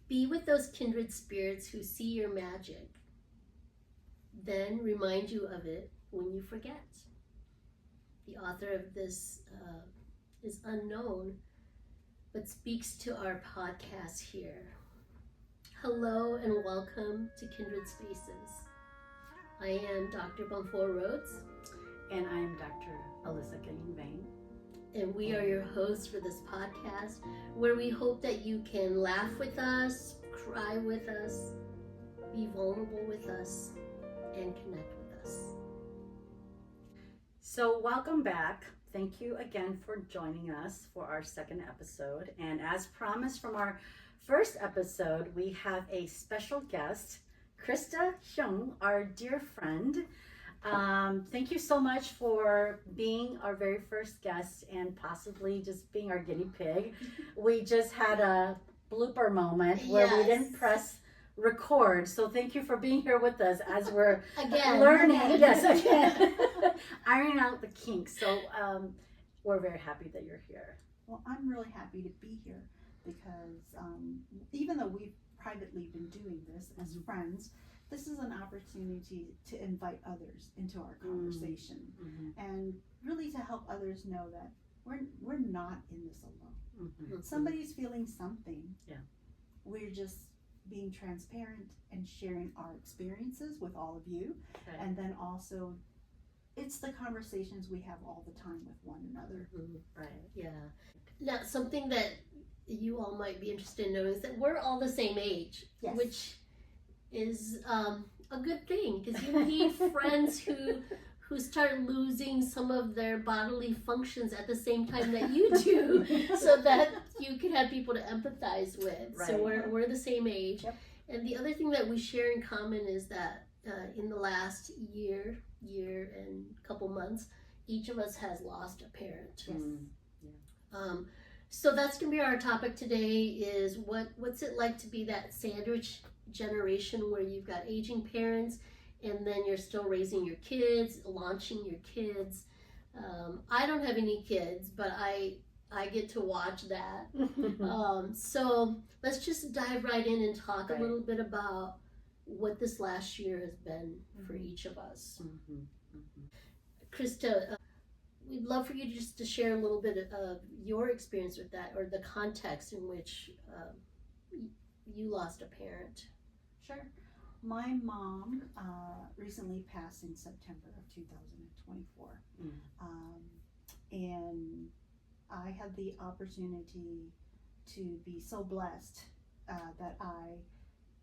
Be with those kindred spirits who see your magic. Then remind you of it when you forget. The author of this is unknown, but speaks to our podcast here. Hello and welcome to Kindred Spaces. I am Dr. Bonfoy Rhodes. And I am Dr. Alyssa Grieving. And we are your hosts for this podcast, where we hope that you can laugh with us, cry with us, be vulnerable with us, and connect with us. So welcome back. Thank you again for joining us for our second episode. And as promised from our first episode, we have a special guest, Krista Hmong, our dear friend. Thank you so much for being our very first guest and possibly just being our guinea pig. We just had a blooper moment where we didn't press record. So thank you for being here with us as we're learning. Yes, again. Ironing out the kinks. So we're very happy that you're here. Well, I'm really happy to be here because even though we've privately been doing this as friends, this is an opportunity to invite others into our conversation and really to help others know that we're not in this alone. Somebody's feeling something. Yeah. We're just being transparent and sharing our experiences with all of you. Okay. And then also it's the conversations we have all the time with one another. Right. Yeah. Now, something that you all might be interested in knowing is that we're all the same age, which is a good thing, because you need friends who start losing some of their bodily functions at the same time that you do, so that you can have people to empathize with. Right. So we're the same age. Yep. And the other thing that we share in common is that in the last year and couple months, each of us has lost a parent. Yes. Yeah. So that's gonna be our topic today, is what's it like to be that sandwich generation where you've got aging parents and then you're still raising your kids, launching your kids. I don't have any kids, but I get to watch that. So let's just dive right in and talk a little bit about what this last year has been for each of us. Krista, we'd love for you just to share a little bit of your experience with that, or the context in which you lost a parent. Sure. My mom recently passed in September of 2024. And I had the opportunity to be so blessed that I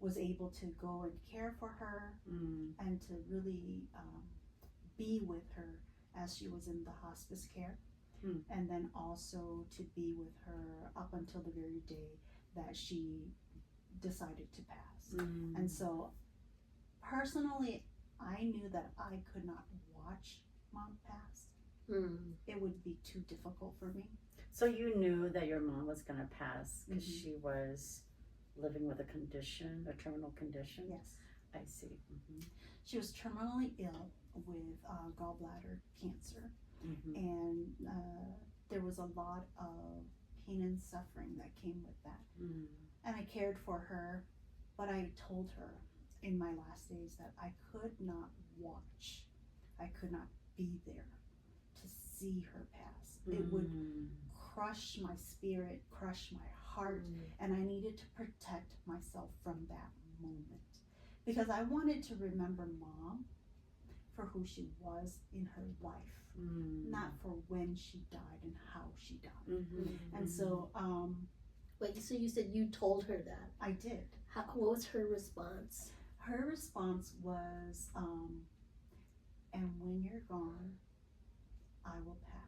was able to go and care for her and to really be with her as she was in the hospice care, and then also to be with her up until the very day that she decided to pass. And so personally, I knew that I could not watch Mom pass. It would be too difficult for me. So you knew that your mom was going to pass because she was living with a condition, a terminal condition? Yes. I see. She was terminally ill with gallbladder cancer, and there was a lot of pain and suffering that came with that. And I cared for her, but I told her in my last days that I could not watch, I could not be there to see her pass. It would crush my spirit, crush my heart, and I needed to protect myself from that moment, because I wanted to remember Mom for who she was in her life, not for when she died and how she died. And so wait, so you said you told her that? I did. What was her response? Her response was, and when you're gone, I will pass.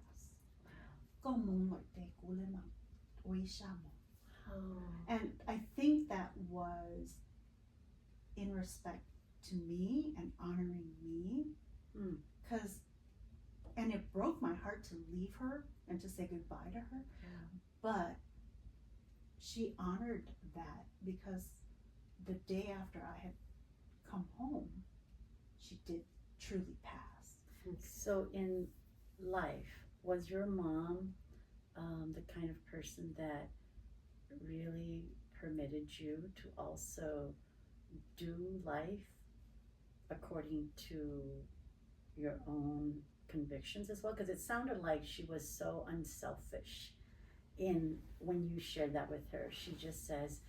And I think that was in respect to me and honoring me, because, and it broke my heart to leave her and to say goodbye to her, but she honored that, because the day after I had come home, she did truly pass. So in life, was your mom the kind of person that really permitted you to also do life according to your own convictions as well? Because it sounded like she was so unselfish in when you shared that with her. She just says,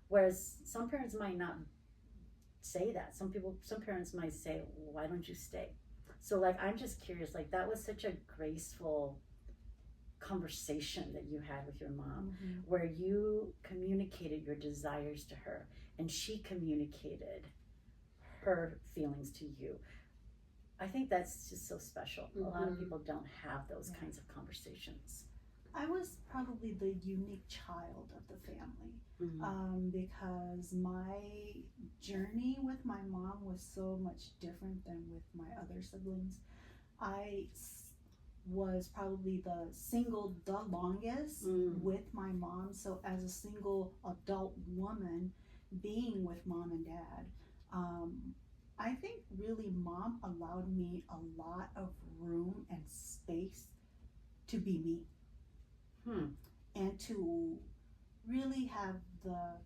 whereas some parents might not say that. Some parents might say, why don't you stay? So like, I'm just curious, like that was such a graceful conversation that you had with your mom, where you communicated your desires to her and she communicated her feelings to you. I think that's just so special. A lot of people don't have those kinds of conversations. I was probably the unique child of the family, because my journey with my mom was so much different than with my other siblings. I was probably the longest with my mom. So as a single adult woman being with mom and dad, I think really mom allowed me a lot of room and space to be me. And to really have the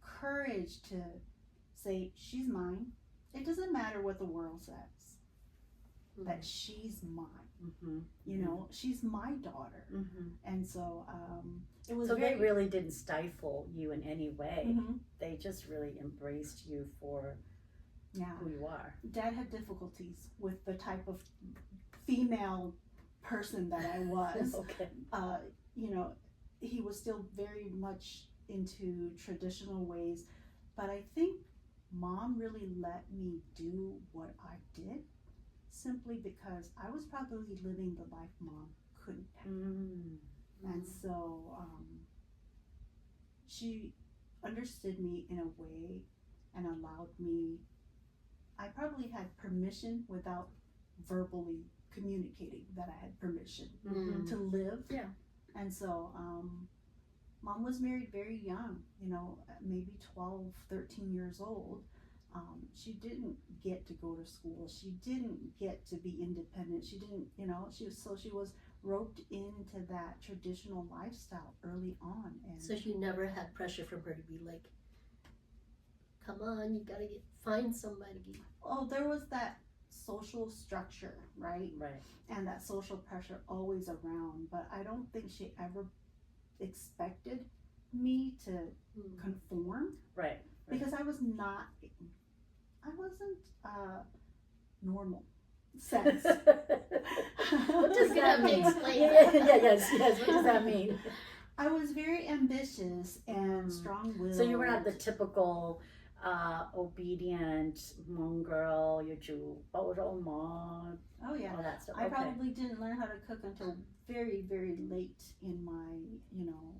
courage to say, she's mine. It doesn't matter what the world says, that she's mine. You know, she's my daughter. And so it was. So they really didn't stifle you in any way. They just really embraced you for who you are. Dad had difficulties with the type of female person that I was. You know, he was still very much into traditional ways, but I think mom really let me do what I did simply because I was probably living the life mom couldn't have. And so she understood me in a way and allowed me, I probably had permission without verbally communicating that I had permission to live. And so mom was married very young, you know, maybe 12, 13 years old. She didn't get to go to school. She didn't get to be independent. She didn't, you know, she was roped into that traditional lifestyle early on. And so she never had pressure from her to be like, come on, you gotta find somebody. Oh, there was that social structure, right? And that social pressure always around, but I don't think she ever expected me to conform. Because I wasn't normal sense. What does that mean? Explain that. Yes, what does that mean? I was very ambitious and strong-willed. So you were not the typical obedient Hmong girl, all that stuff. I probably didn't learn how to cook until very, very late in my, you know,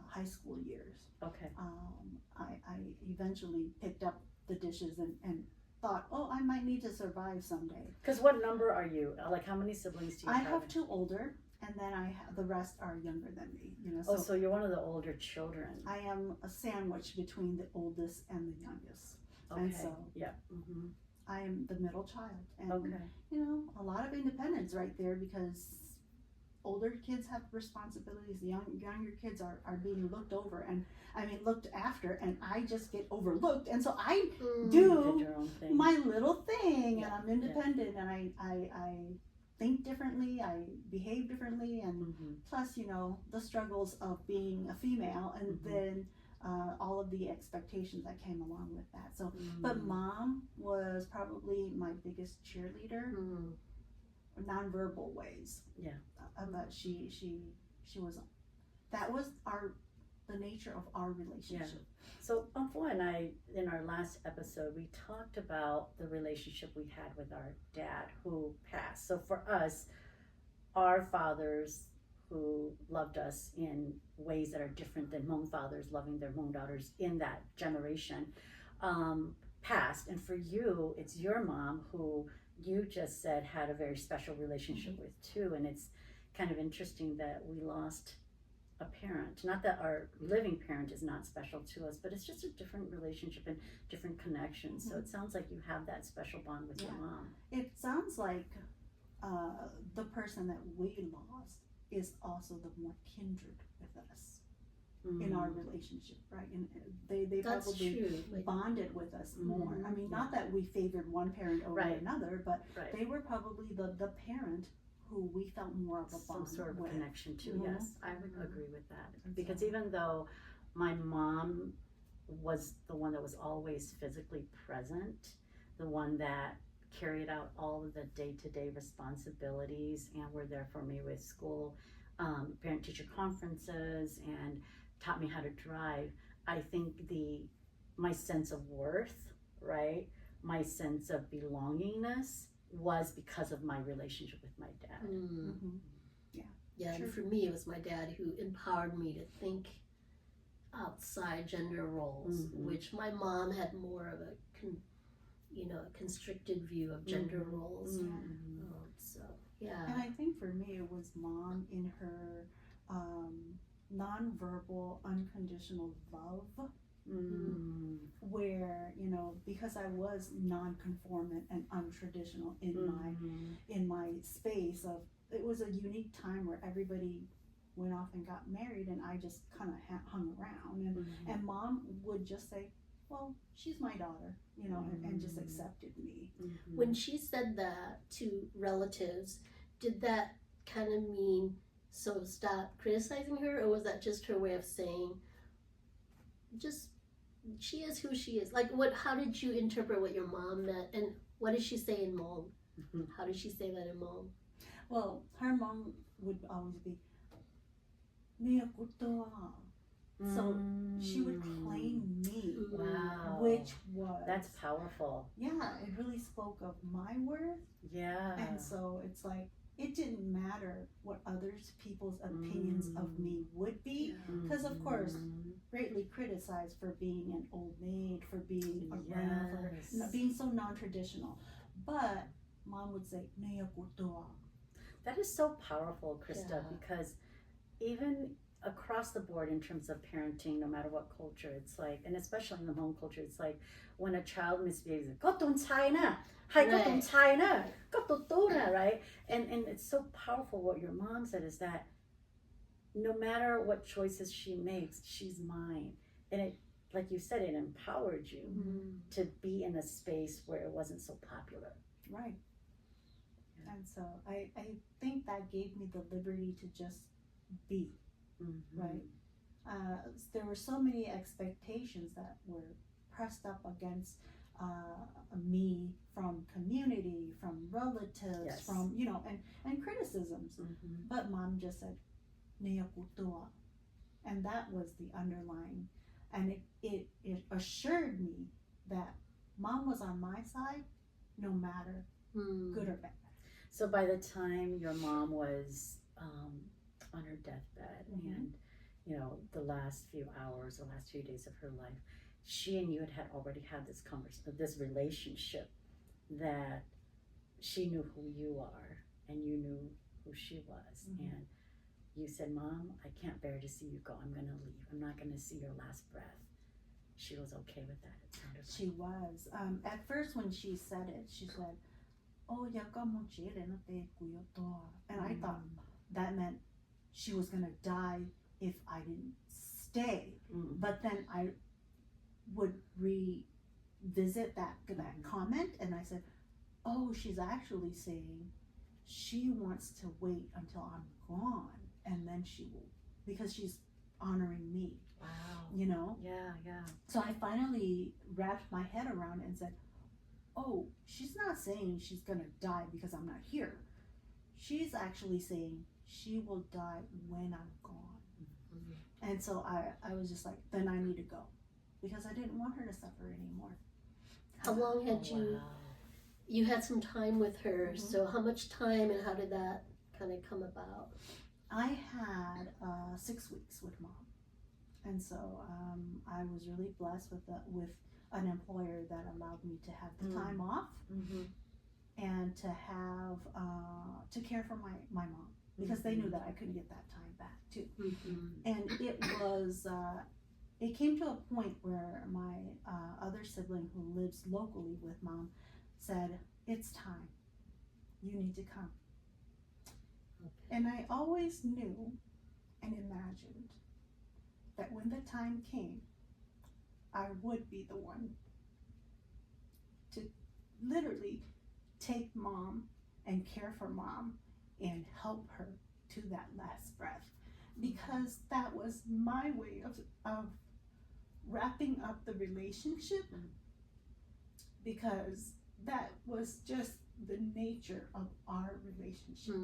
high school years. I eventually picked up the dishes and thought, oh, I might need to survive someday. Because what number are you? Like, how many siblings do you have? I have two older, and then the rest are younger than me. You know. So you're one of the older children. I am a sandwich between the oldest and the youngest. And so I am the middle child, and you know, a lot of independence right there, because older kids have responsibilities. The younger kids are being looked over, and looked after, and I just get overlooked, and so I do my little thing, and I'm independent, and I think differently, I behave differently, and plus, you know, the struggles of being a female, and then all of the expectations that came along with that. So, but mom was probably my biggest cheerleader, nonverbal ways. But she was. That was the nature of our relationship. So Amfo and I, in our last episode, we talked about the relationship we had with our dad who passed. So for us, our fathers who loved us in ways that are different than Hmong fathers loving their Hmong daughters in that generation, passed. And for you, it's your mom who you just said had a very special relationship with too. And it's kind of interesting that we lost a parent. Not that our living parent is not special to us, but it's just a different relationship and different connections. So it sounds like you have that special bond with your mom. It sounds like the person that we lost is also the more kindred with us in our relationship, right? And they That's probably true. Like, bonded with us more. I mean, Yeah. not that we favored one parent over Right. another, but Right. they were probably the parent who we felt more of a Some bond sort of with. connection to. Mhm. Yes, I would Mhm. agree with that. And Because so- even though my mom was the one that was always physically present, the one that carried out all of the day-to-day responsibilities and were there for me with school, parent-teacher conferences, and taught me how to drive. I think my sense of worth, right, my sense of belongingness was because of my relationship with my dad. Mhm. yeah, True. and for me, it was my dad who empowered me to think outside gender roles, Mhm. which my mom had more of a constricted view of gender roles. Mhm. So And yeah, I think for me, it was mom in her nonverbal, unconditional love, Mm. where because I was non-conformant and untraditional Mhm. in my space of it was a unique time where everybody went off and got married, and I just kind of hung around, and mom would just say, "Well, she's my daughter," and just accepted me. Mhm. when she said that to relatives, did that kind of mean so stop criticizing her, or was that just her way of saying, just she is who she is? Like, what? How did you interpret what your mom meant, and what did she say in Hmong? Mhm. How did she say that in Hmong? Well, her mom would always be, "Mia kutoa." So she would claim me, Wow. which was That's powerful. yeah, it really spoke of my worth. Yeah. And so it's like it didn't matter what others people's opinions of me would be, because of course greatly criticized for being an old maid, for being around, for being so non-traditional, but mom would say "Nea kutoa." That is so powerful, Krista, Yeah. because even across the board in terms of parenting, no matter what culture, it's like, and especially in the home culture, it's like when a child misbehaves, "Go to China, hi, go to China, go to Tuna," right? And it's so powerful what your mom said is that no matter what choices she makes, she's mine. And it, like you said, it empowered you to be in a space where it wasn't so popular. Right. And so I think that gave me the liberty to just be. Right. There were so many expectations that were pressed up against me from community, from relatives, from and criticisms. But mom just said "Nea kutoa," and that was the underlying, and it assured me that mom was on my side, no matter good or bad. So by the time your mom was on her deathbed, and the last few hours, the last few days of her life, she and you had already had this relationship that she knew who you are and you knew who she was, and you said, "Mom, I can't bear to see you go. I'm gonna leave. I'm not gonna see your last breath." She was okay with that. It sounded like. She was. At first, when she said it, she said, "Oh, and I thought that meant she was gonna die if I didn't stay. But then I would revisit that comment, and I said, "Oh, she's actually saying she wants to wait until I'm gone, and then she will, because she's honoring me." Wow. Yeah. So I finally wrapped my head around it and said, "Oh, she's not saying she's gonna die because I'm not here. She's actually saying she will die when I'm gone." And so I was just like, then I need to go, because I didn't want her to suffer anymore. How long had you had some time with her? So how much time, and how did that kind of come about? I had 6 weeks with mom, and so I was really blessed with an employer that allowed me to have the time off and to have to care for my mom, because they knew that I couldn't get that time back too. And it was it came to a point where my other sibling, who lives locally with mom, said, "It's time. You need to come." And I always knew and imagined that when the time came, I would be the one to literally take mom and care for mom and help her to that last breath. Because that was my way of wrapping up the relationship, because that was just the nature of our relationship.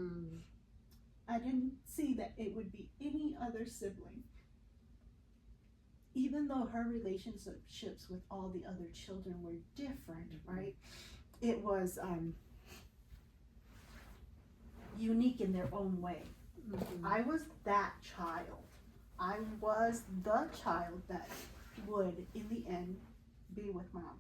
I didn't see that it would be any other sibling, even though her relationships with all the other children were different, right? It was unique in their own way. I was that child. I was the child that would, in the end, be with mom.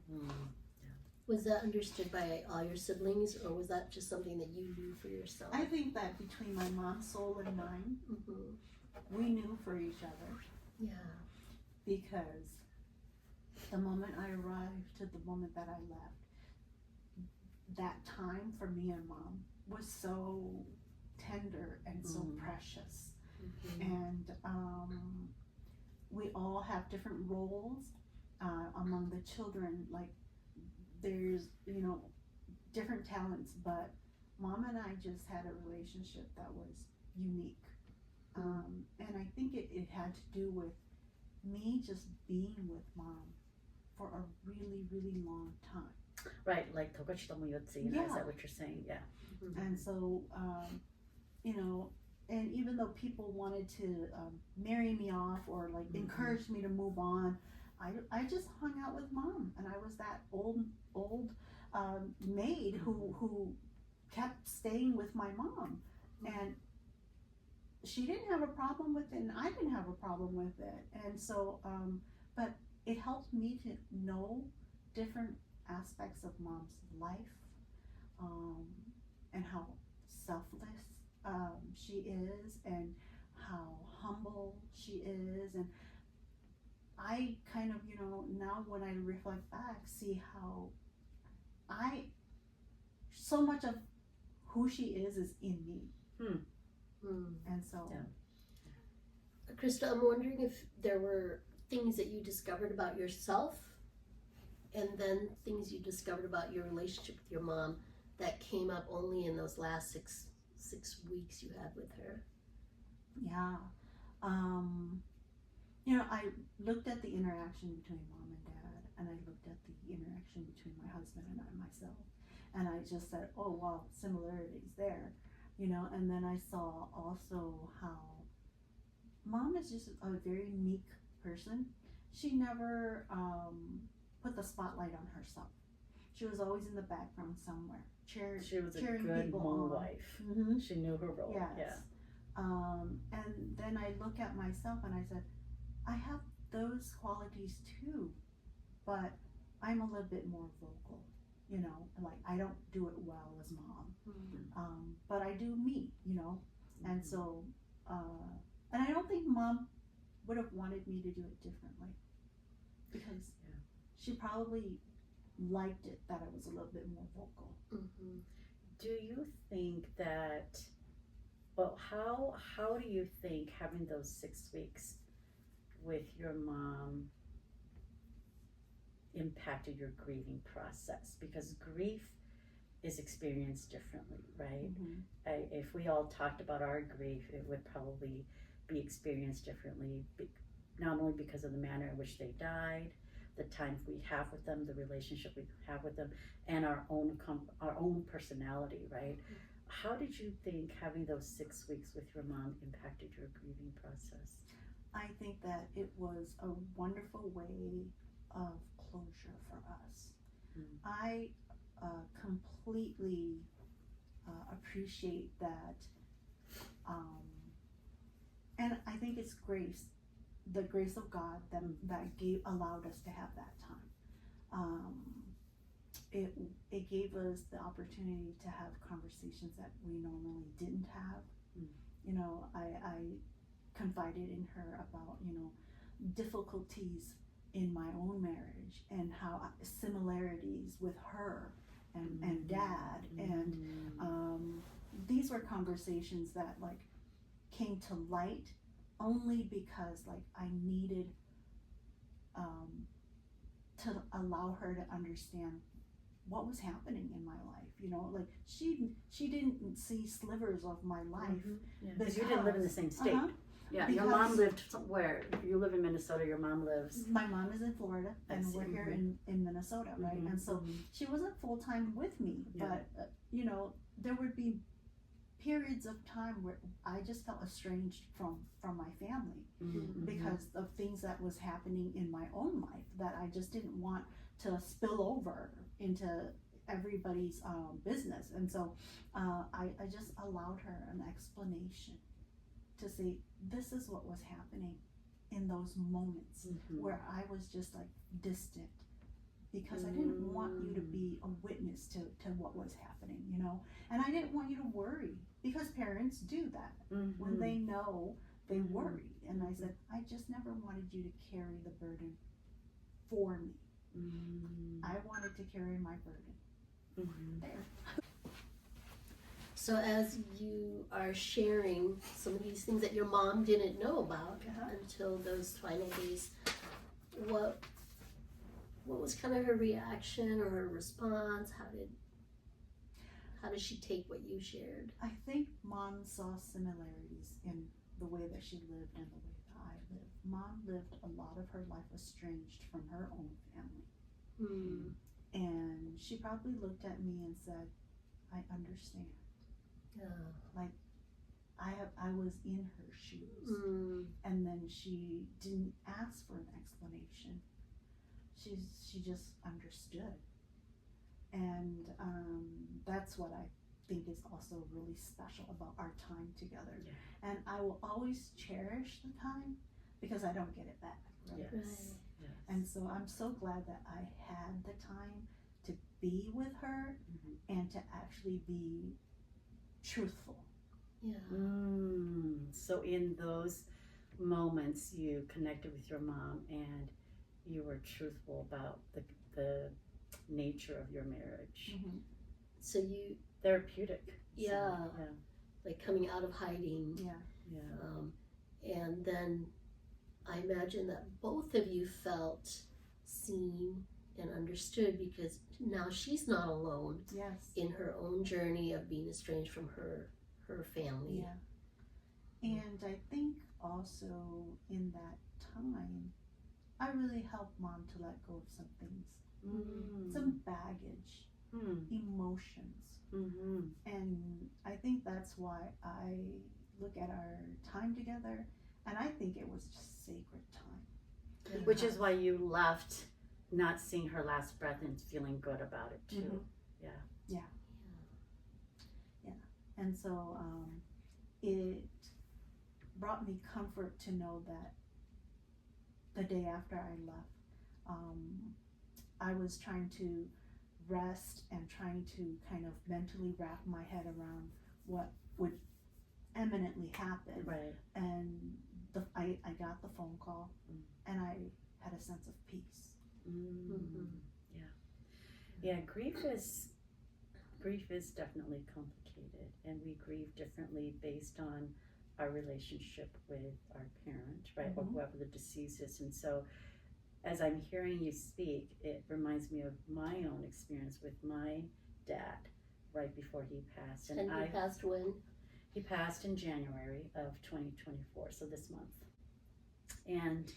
Was that understood by all your siblings, or was that just something that you knew for yourself? I think that between my mom's soul and mine, we knew for each other. Yeah. Because the moment I arrived to the moment that I left, that time for me and mom was so tender and so precious. And we all have different roles among the children. Like, there's, you know, different talents, but mom and I just had a relationship that was unique. And I think it had to do with me just being with mom for a really, really long time. Right, like Togochitomoyotsi, Yeah. Is that what you're saying? Yeah. And so, you know, and even though people wanted to marry me off or like encourage me to move on, I just hung out with mom, and I was that old maid who kept staying with my mom, and she didn't have a problem with it, and I didn't have a problem with it. And so, but it helped me to know different aspects of mom's life, and how selfless she is, and how humble she is. And I kind of, you know, now when I reflect back, see how so much of who she is in me. And so, Krista, I'm wondering if there were things that you discovered about yourself, and then things you discovered about your relationship with your mom that came up only in those last six weeks you had with her. yeah. You know, I looked at the interaction between mom and dad, and I looked at the interaction between my husband and myself, and I just said, oh wow, similarities there, you know. And then I saw also how mom is just a very meek person. She never put the spotlight on herself. She was always in the background somewhere, She was a cheering good people Hmong on. wife. She knew her role. Yes. Yeah. And then I look at myself and I said, I have those qualities too, but I'm a little bit more vocal, you know, like I don't do it well as mom, but I do me, you know. And so, and I don't think mom would have wanted me to do it differently, because she probably liked it that I was a little bit more vocal. Do you think that, well, how do you think having those 6 weeks with your mom impacted your grieving process? Because grief is experienced differently, right? If we all talked about our grief, it would probably be experienced differently, not only because of the manner in which they died, the time we have with them, the relationship we have with them, and our own personality, right? How did you think having those 6 weeks with your mom impacted your grieving process? I think that it was a wonderful way of closure for us. I completely appreciate that, and I think it's grace, the grace of God that allowed us to have that time. It gave us the opportunity to have conversations that we normally didn't have. You know, I confided in her about, you know, difficulties in my own marriage and how similarities with her and dad, and these were conversations that like came to light only because like I needed to allow her to understand what was happening in my life. You know, like she didn't see slivers of my life. Because you didn't live in the same state. Yeah, Because your mom lived somewhere. You live in Minnesota, your mom lives. My mom is in Florida, and we're here in Minnesota, right? And so she wasn't full time with me, but you know, there would be periods of time where I just felt estranged from my family because of things that was happening in my own life that I just didn't want to spill over into everybody's business. And so I just allowed her an explanation to say, this is what was happening in those moments where I was just like distant, because I didn't want you to be a witness to what was happening, you know, and I didn't want you to worry, because parents do that. When they know, they worry. And I said, I just never wanted you to carry the burden for me. I wanted to carry my burden. There. So as you are sharing some of these things that your mom didn't know about until those final days, what was kind of her reaction or her response? How did she take what you shared? I think Mom saw similarities in the way that she lived and the way that I lived. Mom lived a lot of her life estranged from her own family. And she probably looked at me and said, I understand. Like I was in her shoes. And then she didn't ask for an explanation. She just understood. And that's what I think is also really special about our time together. And I will always cherish the time because I don't get it back. Right? And so I'm so glad that I had the time to be with her and to actually be truthful. So in those moments you connected with your mom and you were truthful about the nature of your marriage. So you therapeutic. Like coming out of hiding. And then I imagine that both of you felt seen and understood, because now she's not alone in her own journey of being estranged from her family. And I think also in that time I really helped Mom to let go of some things, some baggage, emotions. And I think that's why I look at our time together and I think it was just sacred time. Which is why you left not seeing her last breath and feeling good about it too. And so it brought me comfort to know that the day after I left, I was trying to rest and trying to kind of mentally wrap my head around what would imminently happen. And I got the phone call and I had a sense of peace. Grief is definitely complicated, and we grieve differently based on our relationship with our parent, right, or whoever the deceased is. And so as I'm hearing you speak, it reminds me of my own experience with my dad right before he passed. And he passed when? He passed in January of 2024, so this month. And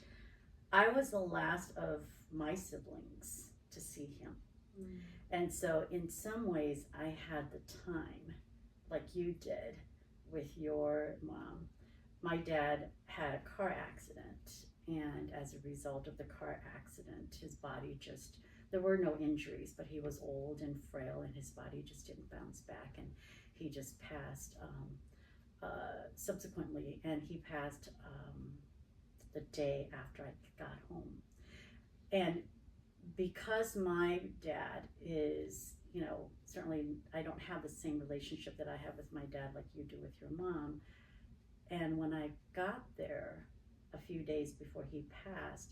I was the last of my siblings to see him. And so in some ways I had the time, like you did with your mom. My dad had a car accident, and as a result of the car accident, his body just, there were no injuries, but he was old and frail and his body just didn't bounce back, and he just passed subsequently, and he passed the day after I got home. And because my dad is, you know, certainly I don't have the same relationship that I have with my dad like you do with your mom. And when I got there a few days before he passed,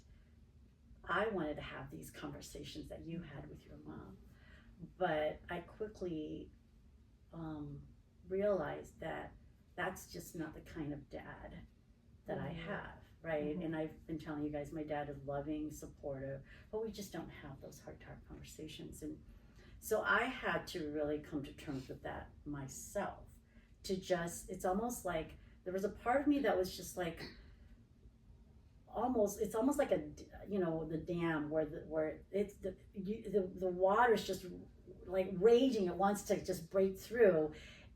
I wanted to have these conversations that you had with your mom. But I quickly realized that that's just not the kind of dad that I have, right? And I've been telling you guys, my dad is loving, supportive, but we just don't have those heart-to-heart conversations. And so I had to really come to terms with that myself. To just, it's almost like there was a part of me that was just like, it's almost like a, you know, the dam where it's the water's just like raging. It wants to just break through,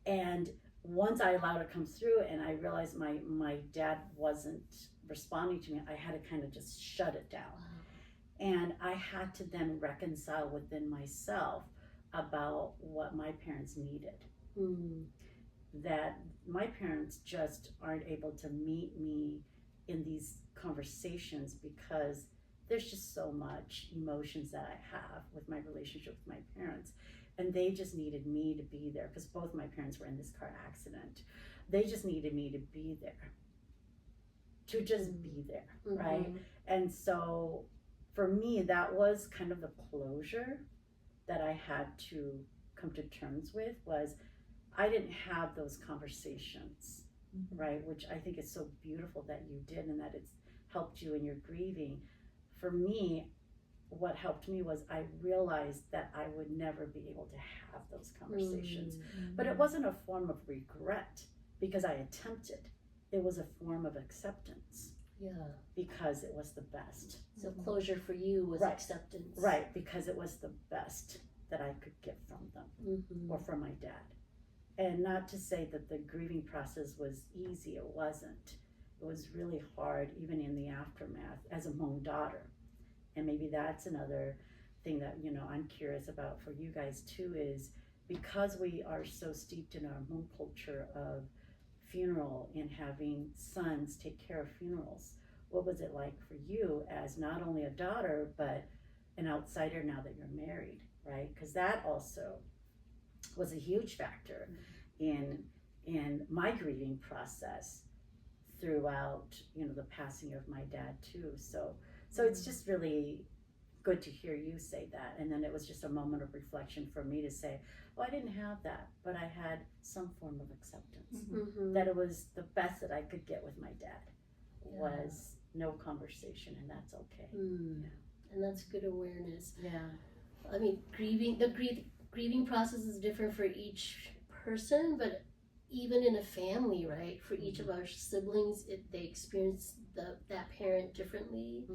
and once I allowed it to come through, and I realized my dad wasn't responding to me, I had to kind of just shut it down. And I had to then reconcile within myself about what my parents needed. That my parents just aren't able to meet me in these conversations because there's just so much emotions that I have with my relationship with my parents. And they just needed me to be there because both my parents were in this car accident. They just needed me to be there, to just be there, right? And so for me, that was kind of the closure that I had to come to terms with. Was I didn't have those conversations, right? Which I think is so beautiful that you did, and that it's helped you in your grieving. For me, what helped me was I realized that I would never be able to have those conversations. But it wasn't a form of regret because I attempted. It was a form of acceptance. Because it was the best. So closure for you was acceptance. Right, because it was the best that I could get from them or from my dad. And not to say that the grieving process was easy, it wasn't. It was really hard, even in the aftermath, as a Hmong daughter. And maybe that's another thing that, you know, I'm curious about for you guys too, is because we are so steeped in our Hmong culture of funeral and having sons take care of funerals. What was it like for you as not only a daughter, but an outsider now that you're married, right? Because that also was a huge factor in my grieving process throughout, you know, the passing of my dad too. So it's just really good to hear you say that. And then it was just a moment of reflection for me to say, oh, I didn't have that, but I had some form of acceptance. That it was the best that I could get with my dad was no conversation, and that's okay. And that's good awareness. Yeah. I mean, grieving process is different for each person, but even in a family, right? For each of our siblings, they experience that parent differently,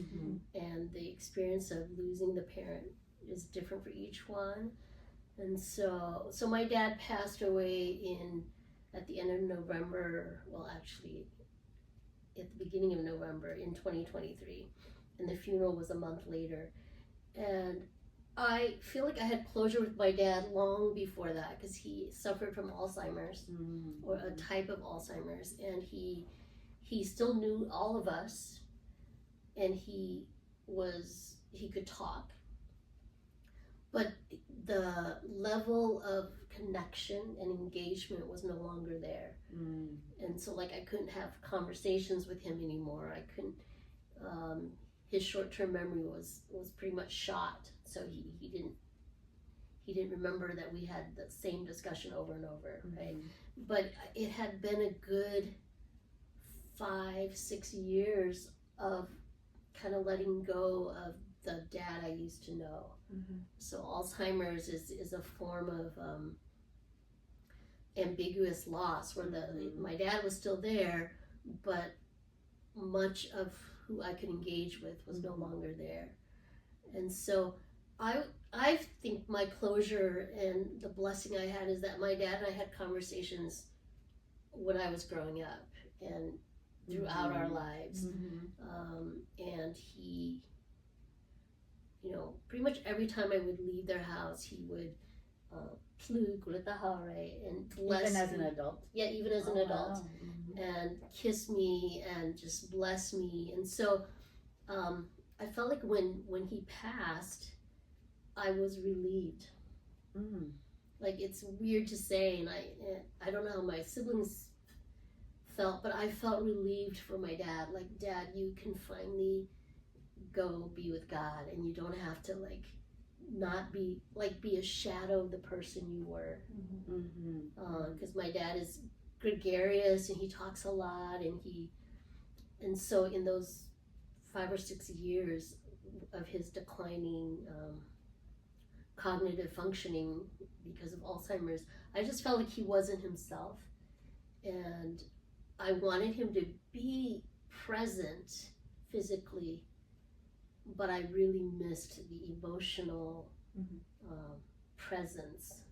and the experience of losing the parent is different for each one. And so my dad passed away at the end of November. Well, actually, at the beginning of November in 2023, and the funeral was a month later. And I feel like I had closure with my dad long before that because he suffered from Alzheimer's, or a type of Alzheimer's, and he still knew all of us, and he could talk, but the level of connection and engagement was no longer there. And so like I couldn't have conversations with him anymore. I couldn't, his short-term memory was pretty much shot. So he didn't remember that we had the same discussion over and over, right? But it had been a good 5-6 years of kind of letting go of the dad I used to know. So Alzheimer's is a form of ambiguous loss where my dad was still there, but much of who I could engage with was no longer there. And so I think my closure and the blessing I had is that my dad and I had conversations when I was growing up and throughout our lives. And he, you know, pretty much every time I would leave their house, he would plug and bless even as me. an adult. Yeah, even as an adult. And kiss me and just bless me. And so I felt like when he passed, I was relieved. Like, it's weird to say, and I don't know how my siblings felt, but I felt relieved for my dad. Like, Dad, you can finally go be with God, and you don't have to like not be a shadow of the person you were. Because my dad is gregarious and he talks a lot, and so in those 5 or 6 years of his declining cognitive functioning because of Alzheimer's, I just felt like he wasn't himself, and I wanted him to be present physically, but I really missed the emotional presence.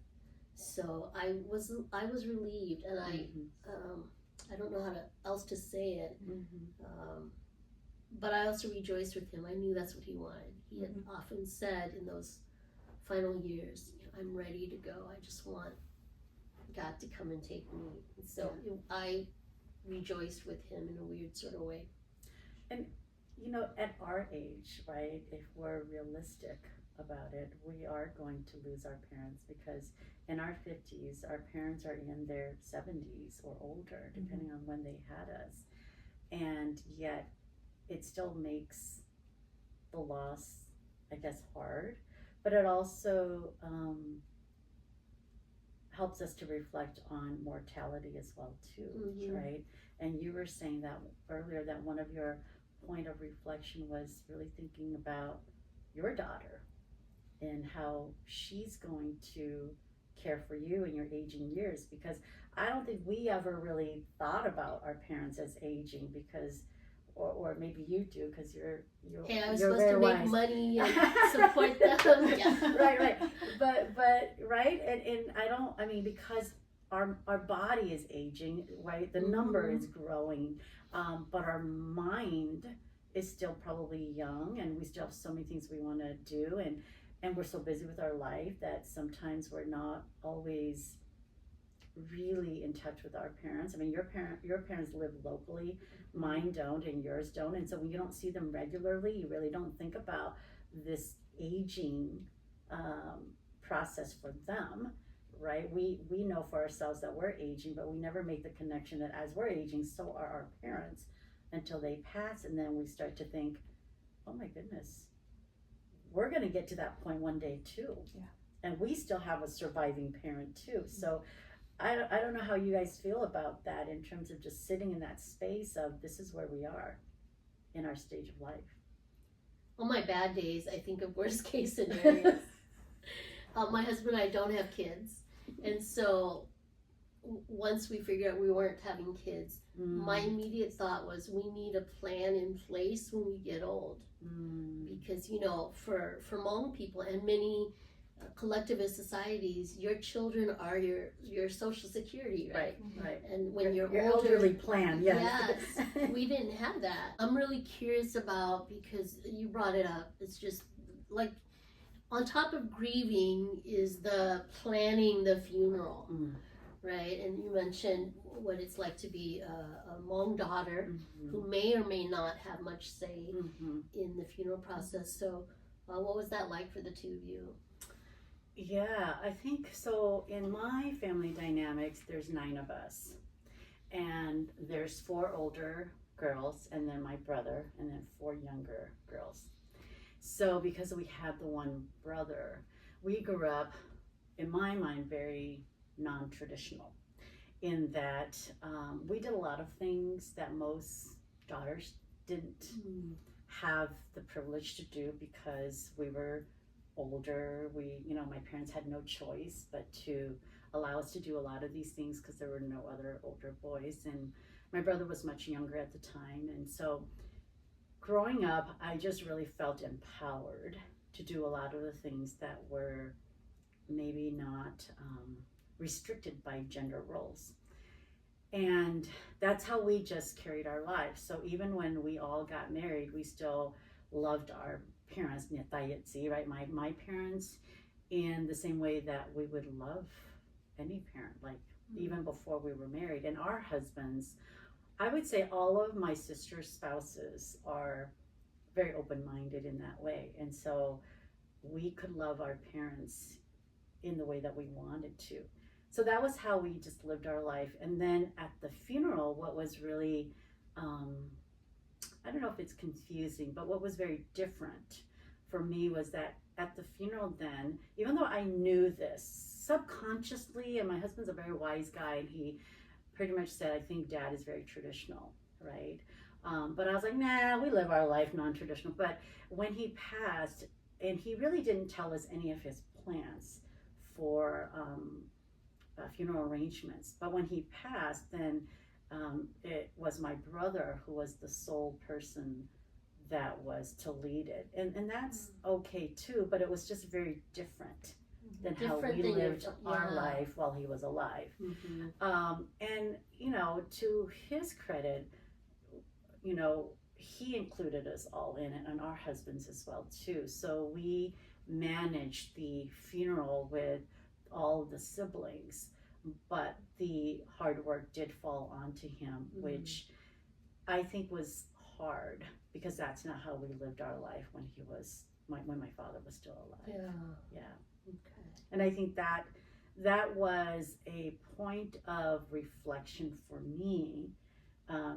So I was relieved, and I don't know else to say it. But I also rejoiced with him. I knew that's what he wanted. He had often said in those final years, I'm ready to go. I just want God to come and take me. And so I rejoiced with him in a weird sort of way. And you know, at our age, right, if we're realistic about it, we are going to lose our parents, because in our 50s, our parents are in their 70s or older, depending on when they had us. And yet it still makes the loss, I guess, hard, but it also helps us to reflect on mortality as well too, right? And you were saying that earlier, that one of your point of reflection was really thinking about your daughter and how she's going to care for you in your aging years, because I don't think we ever really thought about our parents as aging, because or maybe you do, because you're I was you're supposed to make wise. money and support them. right but right, and I mean, because our body is aging, right, the number is growing, but our mind is still probably young, and we still have so many things we want to do, and we're so busy with our life that sometimes we're not always really in touch with our parents. I mean, your parents live locally, mine don't, and yours don't, and so when you don't see them regularly, you really don't think about this aging process for them, right? We know for ourselves that we're aging, but we never make the connection that as we're aging, so are our parents, until they pass, and then we start to think, oh my goodness, we're going to get to that point one day too. And we still have a surviving parent too. So I don't know how you guys feel about that, in terms of just sitting in that space of, this is where we are in our stage of life. On my bad days, I think of worst case scenarios. My husband and I don't have kids, and so once we figured out we weren't having kids, my immediate thought was, we need a plan in place when we get old. Because, you know, for Hmong people and many collectivist societies, your children are your social security, right? And when you're older, elderly plan, yes. We didn't have that. I'm really curious about, because you brought it up, it's just like, on top of grieving is the planning the funeral, right? And you mentioned what it's like to be a Hmong daughter who may or may not have much say in the funeral process. So what was that like for the two of you? Yeah, I think so. In my family dynamics, there's 9 of us, and there's 4 older girls, and then my brother, and then 4 younger girls. So because we had the one brother, we grew up, in my mind, very non-traditional, in that we did a lot of things that most daughters didn't have the privilege to do, because we were older. My parents had no choice but to allow us to do a lot of these things, because there were no other older boys, and my brother was much younger at the time. And so growing up, I just really felt empowered to do a lot of the things that were maybe not restricted by gender roles. And that's how we just carried our lives. So even when we all got married, we still loved our parents, right? My parents, in the same way that we would love any parent, like even before we were married. And our husbands, I would say all of my sister's spouses are very open-minded in that way. And so we could love our parents in the way that we wanted to. So that was how we just lived our life. And then at the funeral, what was really, I don't know if it's confusing, but what was very different for me was that at the funeral then, even though I knew this subconsciously, and my husband's a very wise guy, and he pretty much said, I think Dad is very traditional, right? But I was like, nah, we live our life non-traditional. But when he passed, and he really didn't tell us any of his plans for funeral arrangements. But when he passed, then it was my brother who was the sole person that was to lead it. And that's okay too, but it was just very different than how we lived our life while he was alive. And, you know, to his credit, you know, he included us all in it, and our husbands as well too. So we managed the funeral with all of the siblings, but the hard work did fall onto him, which I think was hard because that's not how we lived our life when he was when my father was still alive. Yeah. Okay. And I think that was a point of reflection for me.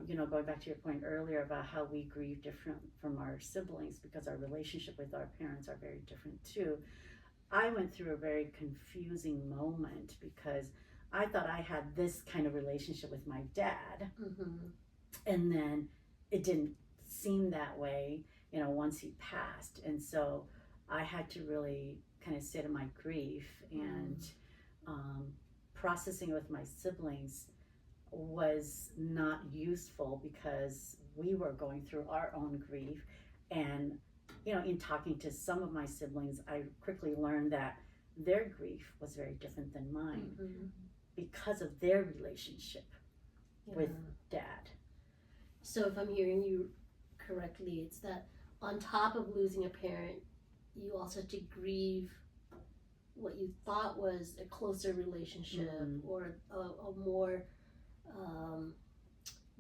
You know, going back to your point earlier about how we grieve different from our siblings because our relationship with our parents are very different too. I went through a very confusing moment because I thought I had this kind of relationship with my dad, and then it didn't seem that way, you know, once he passed. And so I had to really kind of sit in my grief, and processing it with my siblings was not useful because we were going through our own grief. And, you know, in talking to some of my siblings, I quickly learned that their grief was very different than mine because of their relationship with Dad. So if I'm hearing you correctly, it's that on top of losing a parent, you also have to grieve what you thought was a closer relationship or a more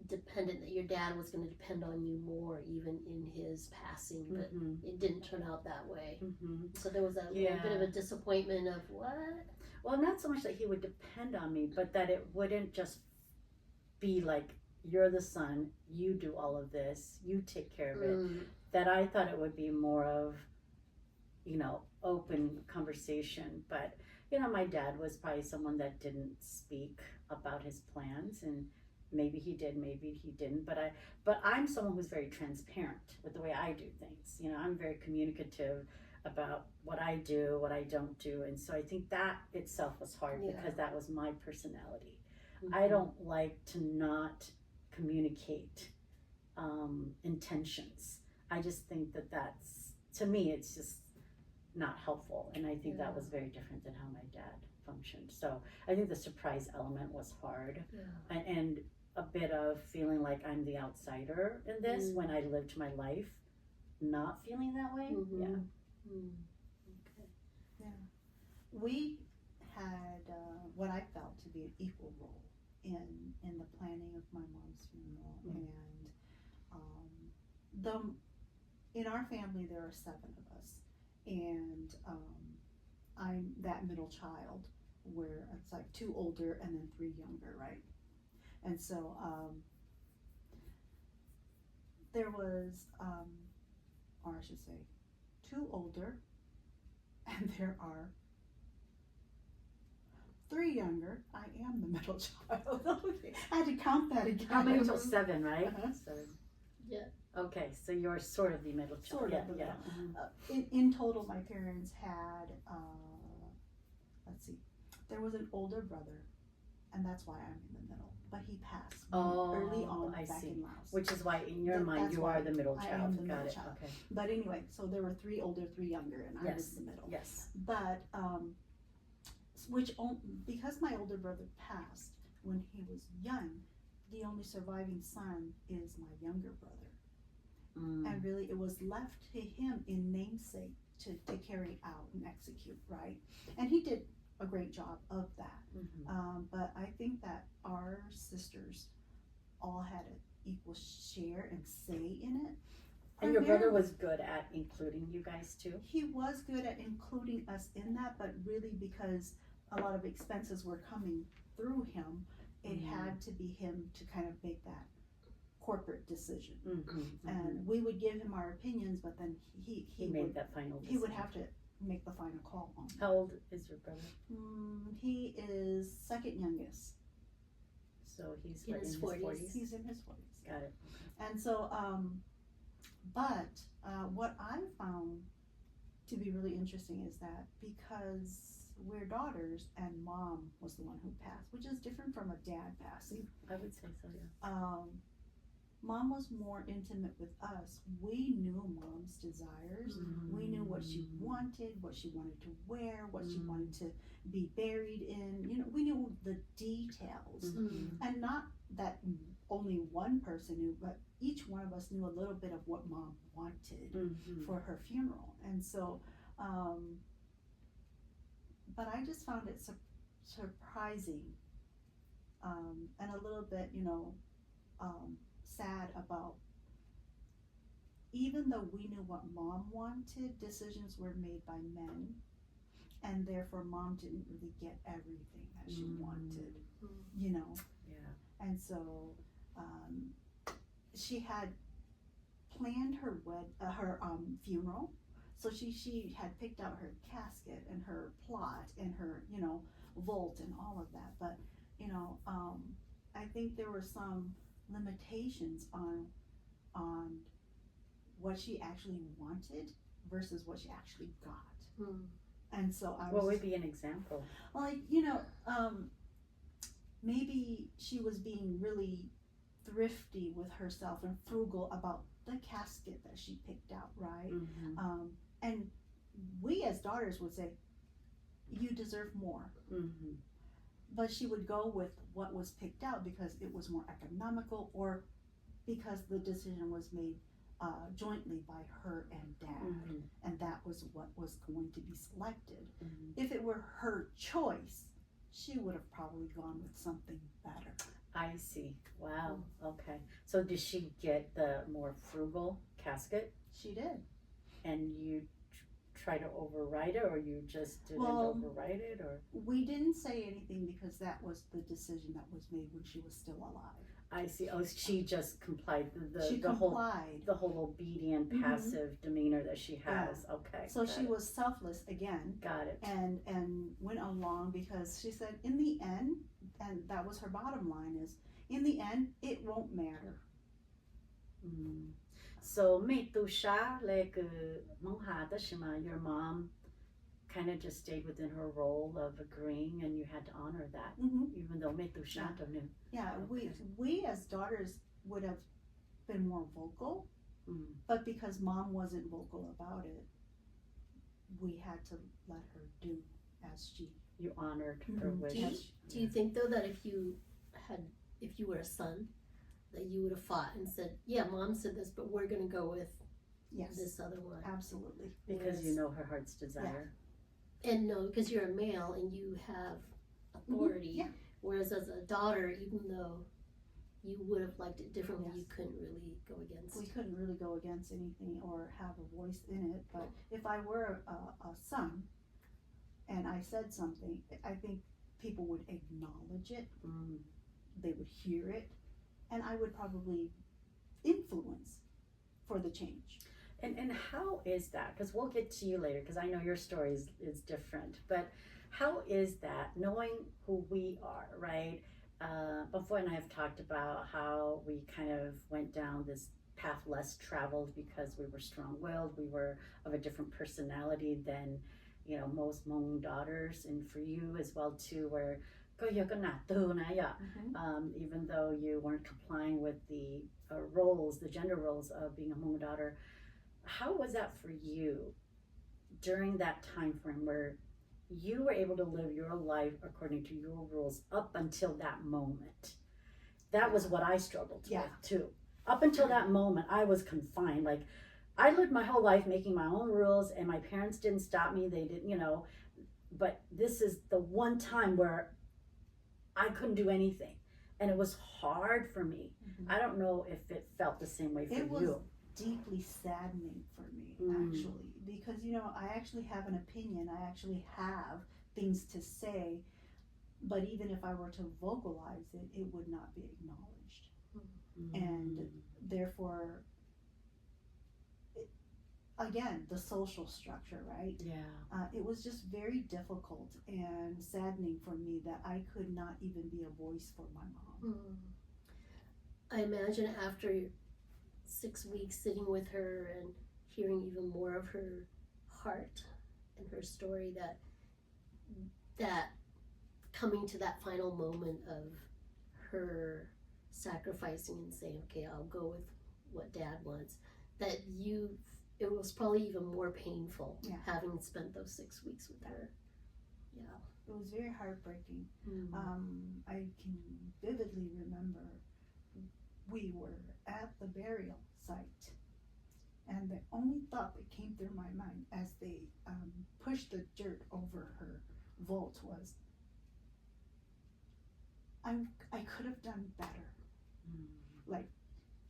dependent, that your dad was going to depend on you more even in his passing, but it didn't turn out that way. So there was a little bit of a disappointment of what? Well, not so much that he would depend on me, but that it wouldn't just be like, you're the son, you do all of this, you take care of it. That I thought it would be more of, you know, open conversation. But, you know, my dad was probably someone that didn't speak about his plans, and maybe he did, maybe he didn't. But I'm someone who's very transparent with the way I do things. You know, I'm very communicative about what I do, what I don't do. And so I think that itself was hard because that was my personality. I don't like to not communicate intentions. I just think that's, to me, it's just not helpful. And I think that was very different than how my dad functioned. So I think the surprise element was hard, and a bit of feeling like I'm the outsider in this when I lived my life not feeling that way. Okay. We had what I felt to be an equal role in the planning of my mom's funeral, and in our family there are 7 of us, and I'm that middle child where it's like 2 older and then 3 younger, right? And so there was, or I should say, 2 older, and there are 3 younger. I am the middle child. Okay. I had to count that again. How many until 7, right? 7. Yeah. Okay, so you're sort of the middle child. Sort of. In total, my parents had, let's see, there was an older brother, and that's why I'm in the middle. But he passed early on back in Laos. Which is why in your mind you are the middle child. I am the Got middle it. child. Okay. But anyway, so there were 3 older, 3 younger, and I was the middle. Yes. But because my older brother passed when he was young, the only surviving son is my younger brother. And really it was left to him in namesake to carry out and execute, right? And he did a great job of that. But I think that our sisters all had an equal share and say in it. And your brother was good at including you guys too? He was good at including us in that, but really because a lot of expenses were coming through him, it had to be him to kind of make that corporate decision. Mm-hmm. And we would give him our opinions, but then he made would, that final decision. he would have to make the final call on How old is your brother? He is second youngest. So he's In what, his in 40s. his 40s? He's in his 40s. Got it. And so, what I found to be really interesting is that because we're daughters and mom was the one who passed, which is different from a dad passing. I would say so, yeah. Mom was more intimate with us. We knew mom's desires. We knew what she wanted to wear, what she wanted to be buried in. You know, we knew the details. And not that only one person knew, but each one of us knew a little bit of what mom wanted for her funeral. And so, but I just found it surprising and a little bit, sad about, even though we knew what mom wanted, decisions were made by men, and therefore mom didn't really get everything that she wanted, Yeah. And so she had planned her funeral. So she had picked out her casket and her plot and her, vault and all of that. But, I think there were some limitations on what she actually wanted versus what she actually got. And so I was. What would be an example? Like, maybe she was being really thrifty with herself and frugal about the casket that she picked out, right? And we as daughters would say, you deserve more. But she would go with what was picked out because it was more economical, or because the decision was made jointly by her and dad, and that was what was going to be selected. If it were her choice, she would have probably gone with something better. I see. Wow. Okay. So did she get the more frugal casket? She did. And you try to override it, or you just didn't override it, or? We didn't say anything because that was the decision that was made when she was still alive. I see. Oh, she just complied. She complied. The whole obedient, passive demeanor that she has. Yeah. Okay. So she was selfless again. Got it. And went along because she said, in the end, and that was her bottom line, is in the end, it won't matter. So, Metusha, like Monghadashima, your mom kind of just stayed within her role of agreeing, and you had to honor that, even though Metusha knew. Yeah, we as daughters would have been more vocal, but because mom wasn't vocal about it, we had to let her do as she. You honored her wish. Do you think though that if you were a son, that you would have fought and said, yeah, mom said this, but we're going to go with this other one? Absolutely. Because you know her heart's desire. Yeah. And no, because you're a male and you have authority. Whereas as a daughter, even though you would have liked it differently, you couldn't really go against. We couldn't really go against anything or have a voice in it. But if I were a son and I said something, I think people would acknowledge it. They would hear it. And I would probably influence for the change. And how is that? Because we'll get to you later, because I know your story is different. But how is that, knowing who we are, right? Before and I have talked about how we kind of went down this path less traveled because we were strong-willed. We were of a different personality than, most Hmong daughters. And for you as well, too, where even though you weren't complying with the gender roles of being a Hmong daughter, how was that for you during that time frame where you were able to live your life according to your rules up until that moment? That was what I struggled with too. Up until that moment, I was confined. Like, I lived my whole life making my own rules, and my parents didn't stop me. They didn't, but this is the one time where I couldn't do anything, and it was hard for me. I don't know if it felt the same way for you. It was deeply saddening for me, actually, because I actually have an opinion. I actually have things to say, but even if I were to vocalize it, it would not be acknowledged. and therefore, again, the social structure, right? Yeah. It was just very difficult and saddening for me that I could not even be a voice for my mom. I imagine after 6 weeks sitting with her and hearing even more of her heart and her story, that coming to that final moment of her sacrificing and saying, okay, I'll go with what Dad wants, it was probably even more painful having spent those 6 weeks with her. Yeah. It was very heartbreaking. I can vividly remember we were at the burial site, and the only thought that came through my mind as they pushed the dirt over her vault was, I could have done better. Like,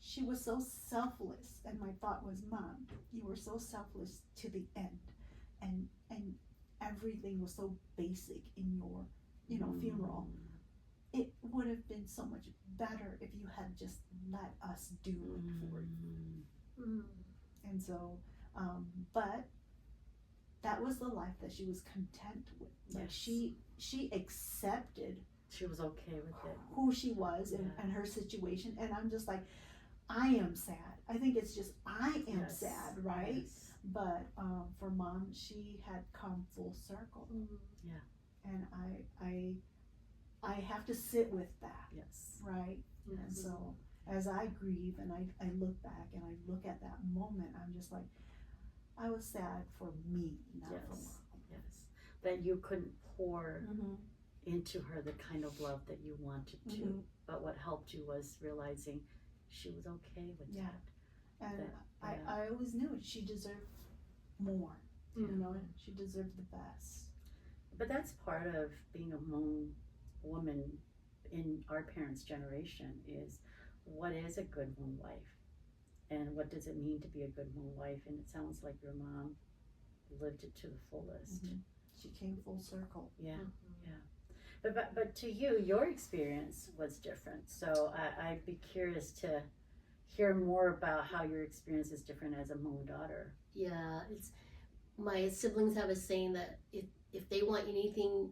she was so selfless, and my thought was, Mom, you were so selfless to the end, and everything was so basic in your funeral. It would have been so much better if you had just let us do it for you. And so, but that was the life that she was content with. Like, she accepted. She was okay with it. Who she was and her situation. And I'm just like, I am sad. I think it's just, I am sad, right? Yes. But for Mom, she had come full circle. Yeah. And I have to sit with that. Yes. Right? And so as I grieve and I look back and I look at that moment, I'm just like, I was sad for me, not for Mom. Yes. That you couldn't pour into her the kind of love that you wanted to. But what helped you was realizing she was okay with that. And I always knew it. She deserved more. You know, she deserved the best. But that's part of being a Hmong woman in our parents' generation, is what is a good Hmong wife? And what does it mean to be a good Hmong wife? And it sounds like your mom lived it to the fullest. She came full circle. Yeah. But to you, your experience was different. So I'd be curious to hear more about how your experience is different as a Hmong daughter. Yeah, my siblings have a saying that if they want anything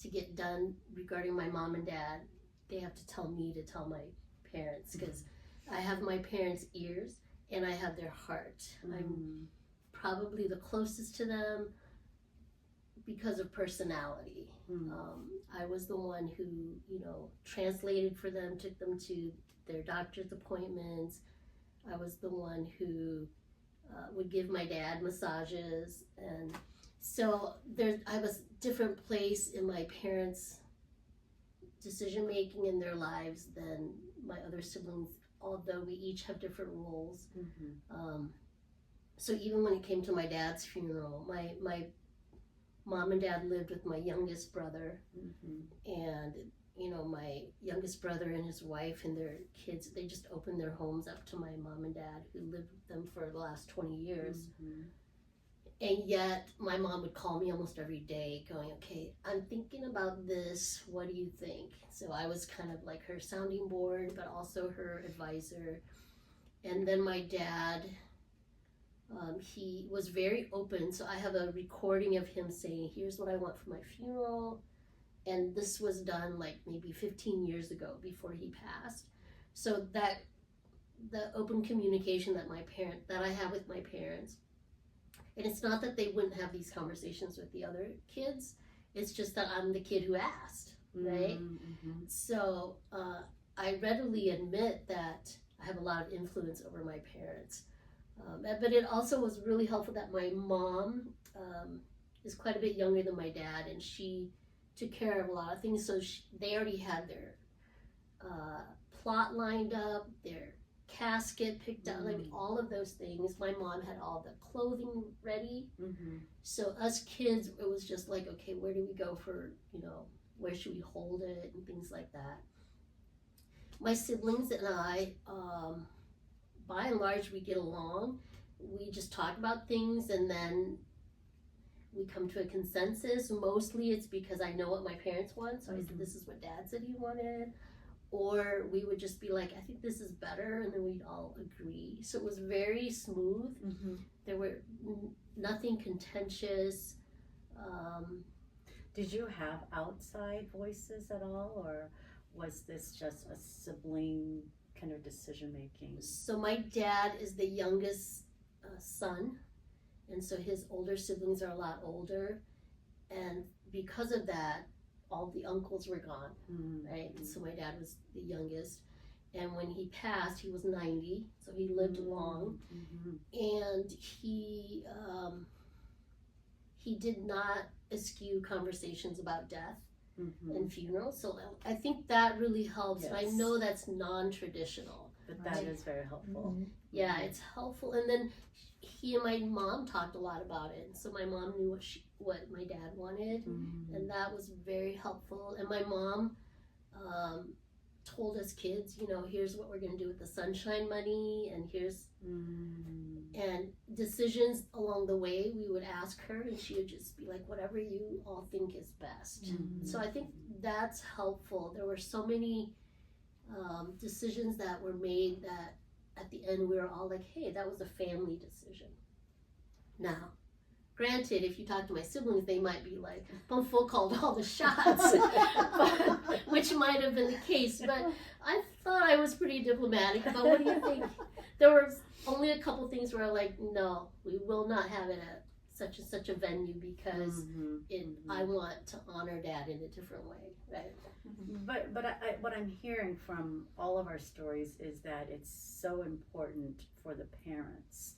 to get done regarding my mom and dad, they have to tell me to tell my parents, because I have my parents' ears and I have their heart. I'm probably the closest to them because of personality. I was the one who, translated for them, took them to their doctor's appointments. I was the one who would give my dad massages, and so I have a different place in my parents' decision making in their lives than my other siblings, although we each have different roles. So even when it came to my dad's funeral, my mom and dad lived with my youngest brother, and my youngest brother and his wife and their kids, they just opened their homes up to my mom and dad, who lived with them for the last 20 years. And yet my mom would call me almost every day going, okay, I'm thinking about this, what do you think? So I was kind of like her sounding board, but also her advisor. And then my dad, he was very open. So I have a recording of him saying, here's what I want for my funeral. And this was done like maybe 15 years ago before he passed. So that the open communication that I have with my parents, and it's not that they wouldn't have these conversations with the other kids, it's just that I'm the kid who asked, right? So I readily admit that I have a lot of influence over my parents. But it also was really helpful that my mom is quite a bit younger than my dad, and she took care of a lot of things. So they already had their plot lined up, their casket picked out, all of those things. My mom had all the clothing ready. So us kids, it was just like, okay, where do we go for, where should we hold it and things like that. My siblings and I, by and large, we get along. We just talk about things and then we come to a consensus. Mostly it's because I know what my parents want, so I said, this is what Dad said he wanted. or we would just be like, I think this is better, and then we'd all agree. So it was very smooth. Mm-hmm. There were nothing contentious. Did you have outside voices at all, or was this just a sibling kind of decision making? So my dad is the youngest son, and so his older siblings are a lot older, and because of that, all the uncles were gone, right? And so my dad was the youngest, and when he passed, he was 90, so he lived long, and he did not eschew conversations about death and funerals. So I think that really helps. Yes. I know that's non-traditional, but that is very helpful. Yeah, it's helpful. And then he and my mom talked a lot about it. So my mom knew what my dad wanted, and that was very helpful. And my mom told us kids, you know, here's what we're going to do with the sunshine money, and here's and decisions along the way we would ask her, and she would just be like, whatever you all think is best. So I think that's helpful. There were so many decisions that were made that at the end we were all like, hey, that was a family decision. Now, granted, if you talk to my siblings, they might be like, Bumfo called all the shots, which might have been the case, but I thought I was pretty diplomatic about, what do you think? There were only a couple things where I like, no, we will not have it at such and such a venue because I want to honor Dad in a different way, right? But what I'm hearing from all of our stories is that it's so important for the parents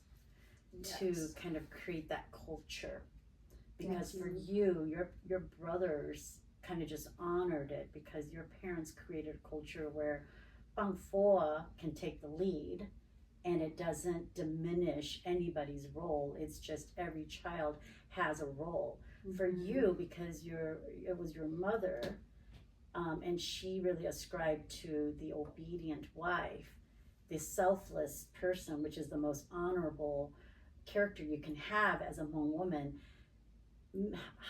to kind of create that culture, because for you, your brothers kind of just honored it because your parents created a culture where Bangfoa can take the lead, and it doesn't diminish anybody's role. It's just every child has a role. For you, because it was your mother, and she really ascribed to the obedient wife, the selfless person, which is the most honorable character you can have as a Hmong woman.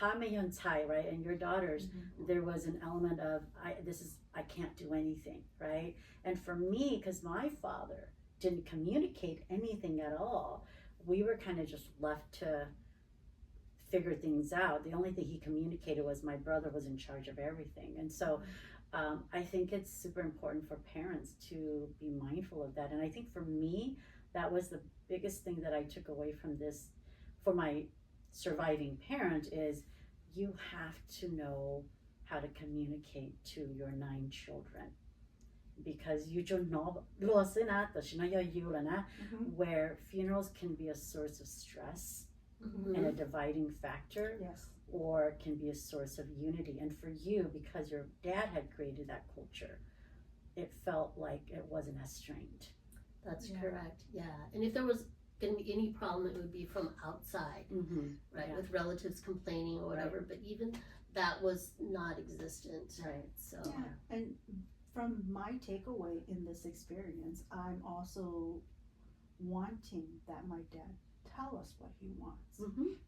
Ha Tsai, right, and your daughters, there was an element of I can't do anything, right? And for me, because my father didn't communicate anything at all, we were kind of just left to figure things out. The only thing he communicated was my brother was in charge of everything. And so I think it's super important for parents to be mindful of that. And I think for me, that was the biggest thing that I took away from this for my surviving parent is you have to know how to communicate to your 9 children, because you don't know where funerals can be a source of stress and a dividing factor, or can be a source of unity. And for you, because your dad had created that culture, it felt like it wasn't as strained. That's correct, and if there was going to be any problem, it would be from outside, right, with relatives complaining or whatever, but even that was not existent, right? So and from my takeaway in this experience, I'm also wanting that my dad tell us what he wants,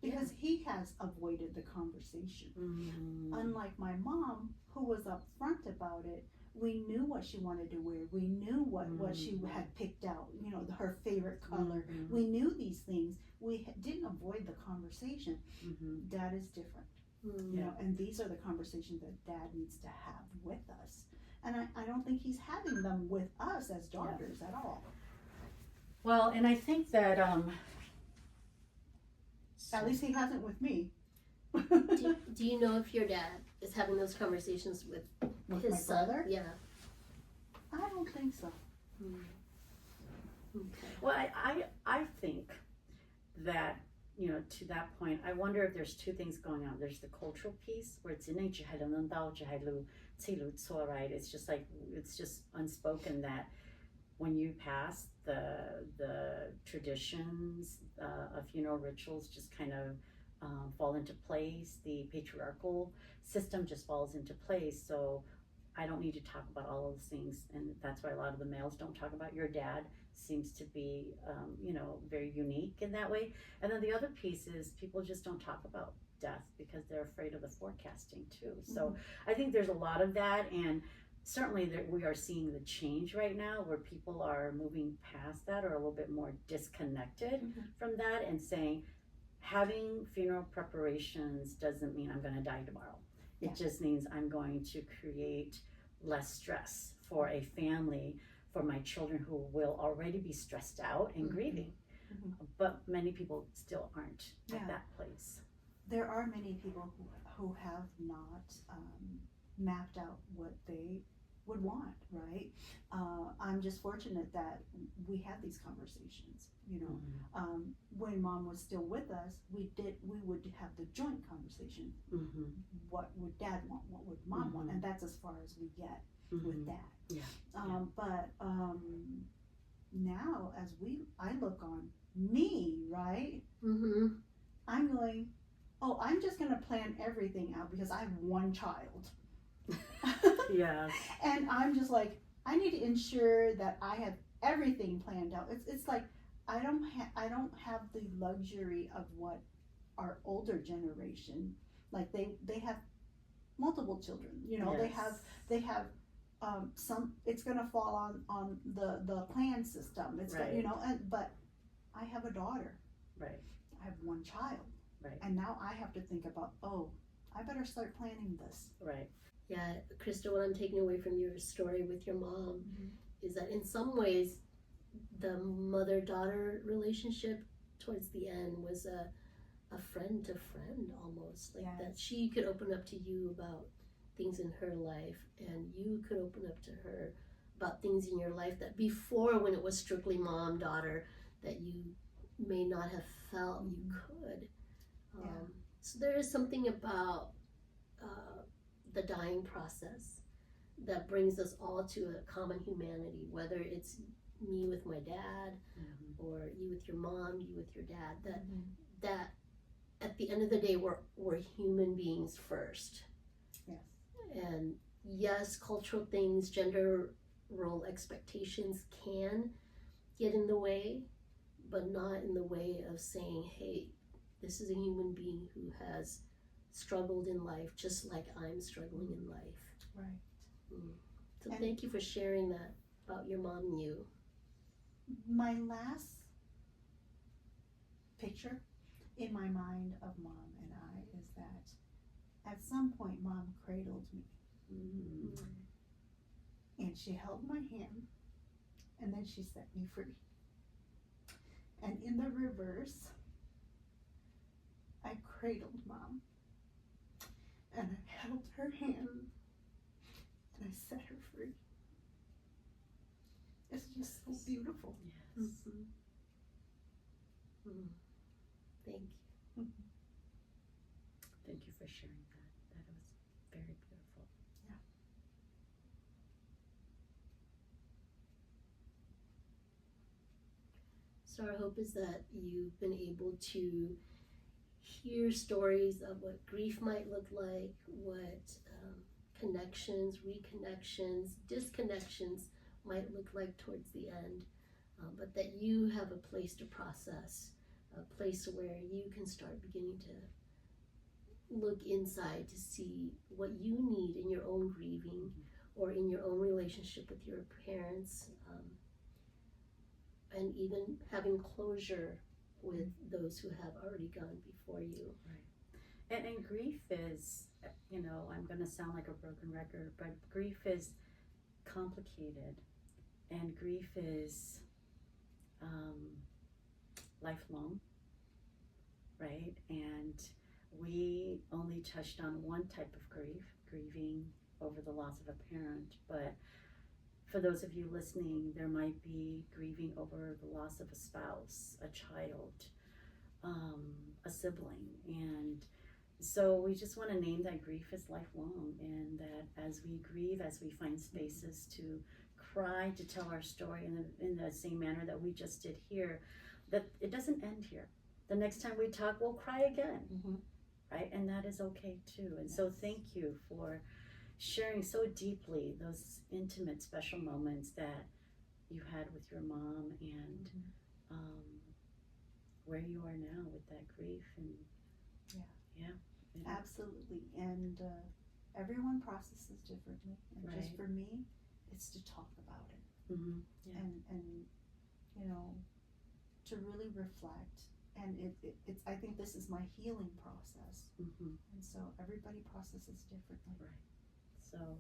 because he has avoided the conversation. Unlike my mom, who was upfront about it. We knew what she wanted to wear. We knew what she had picked out, you know, her favorite color. We knew these things. We didn't avoid the conversation. Dad is different, you know, and these are the conversations that Dad needs to have with us. And I don't think he's having them with us as daughters at all. Well, and I think that at least he hasn't with me. do you know if your dad is having those conversations with his my son? brother? Yeah. I don't think so. Okay. Well, I think that, you know, to that point, I wonder if there's 2 things going on. There's the cultural piece where it's right? It's just like, it's just unspoken that when you pass, the traditions of funeral rituals just kind of fall into place. The patriarchal system just falls into place. So I don't need to talk about all of those things, and that's why a lot of the males don't talk about. Your dad seems to be, you know, very unique in that way. And then the other piece is people just don't talk about death because they're afraid of the forecasting too. So I think there's a lot of that, and certainly we are seeing the change right now where people are moving past that or a little bit more disconnected from that and saying having funeral preparations doesn't mean I'm going to die tomorrow. It just means I'm going to create less stress for a family, for my children who will already be stressed out and grieving. But many people still aren't at that place. There are many people who have not mapped out what they would want, right? I'm just fortunate that we had these conversations, you know. When Mom was still with us, we would have the joint conversation. What would Dad want? What would Mom want? And that's as far as we get with that. But now as I look on me, right? I'm going, oh, I'm just gonna plan everything out because I have one child. And I'm just like, I need to ensure that I have everything planned out. It's like I don't have the luxury of what our older generation, like they have multiple children, you know. They have some, it's gonna fall on the plan system. It's you know, but I have a daughter. I have one child. And now I have to think about, oh, I better start planning this. Yeah, Krista, what I'm taking away from your story with your mom is that in some ways, the mother-daughter relationship towards the end was a friend to friend almost. Like that she could open up to you about things in her life and you could open up to her about things in your life that before, when it was strictly mom-daughter, that you may not have felt you could. So there is something about the dying process that brings us all to a common humanity, whether it's me with my dad or you with your mom, you with your dad, that at the end of the day we're human beings first. And yes, cultural things, gender role expectations can get in the way, but not in the way of saying, hey, this is a human being who has struggled in life just like I'm struggling in life. So and thank you for sharing that about your mom and you. My last picture in my mind of Mom and I is that at some point Mom cradled me. And she held my hand and then she set me free. And in the reverse, I cradled Mom and I held her hand and I set her free. It's just so beautiful. Thank you. Thank you for sharing that. That was very beautiful. So our hope is that you've been able to hear stories of what grief might look like, what connections, reconnections, disconnections might look like towards the end, but that you have a place to process, a place where you can start beginning to look inside to see what you need in your own grieving or in your own relationship with your parents, and even having closure with those who have already gone before you. And grief is, you know, I'm going to sound like a broken record, but grief is complicated, and grief is lifelong, right? And we only touched on one type of grief, grieving over the loss of a parent, but for those of you listening, there might be grieving over the loss of a spouse, a child, a sibling. And so we just want to name that grief is lifelong, and that as we grieve, as we find spaces to cry, to tell our story in the same manner that we just did here, that it doesn't end here. The next time we talk, we'll cry again, right? And that is okay too. And so thank you for sharing so deeply those intimate, special moments that you had with your mom, and where you are now with that grief. And absolutely. And everyone processes differently, and Right. just for me, it's to talk about it, Yeah. and you know, to really reflect. And it's I think this is my healing process, and so everybody processes differently. Right.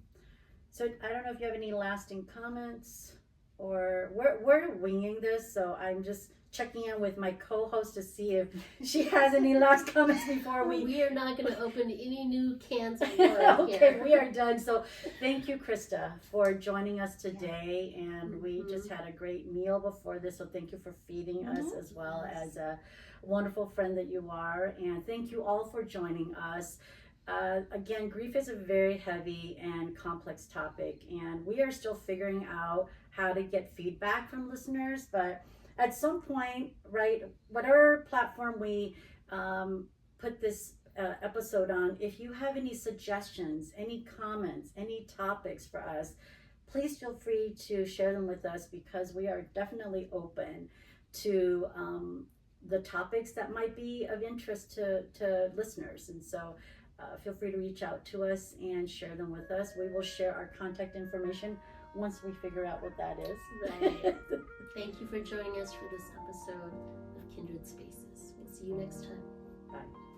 So I don't know if you have any lasting comments, or we're winging this, so I'm just checking in with my co-host to see if she has any last comments before We are not going to open any new cans of worms okay, here. we are done. So thank you, Krista, for joining us today, and we just had a great meal before this, so thank you for feeding us as well as a wonderful friend that you are, and thank you all for joining us. Again, grief is a very heavy and complex topic, and we are still figuring out how to get feedback from listeners, but at some point, right, whatever platform we put this episode on, if you have any suggestions, any comments, any topics for us, please feel free to share them with us, because we are definitely open to the topics that might be of interest to listeners. And so feel free to reach out to us and share them with us. We will share our contact information once we figure out what that is. Right. Thank you for joining us for this episode of Kindred Spaces. We'll see you next time. Bye.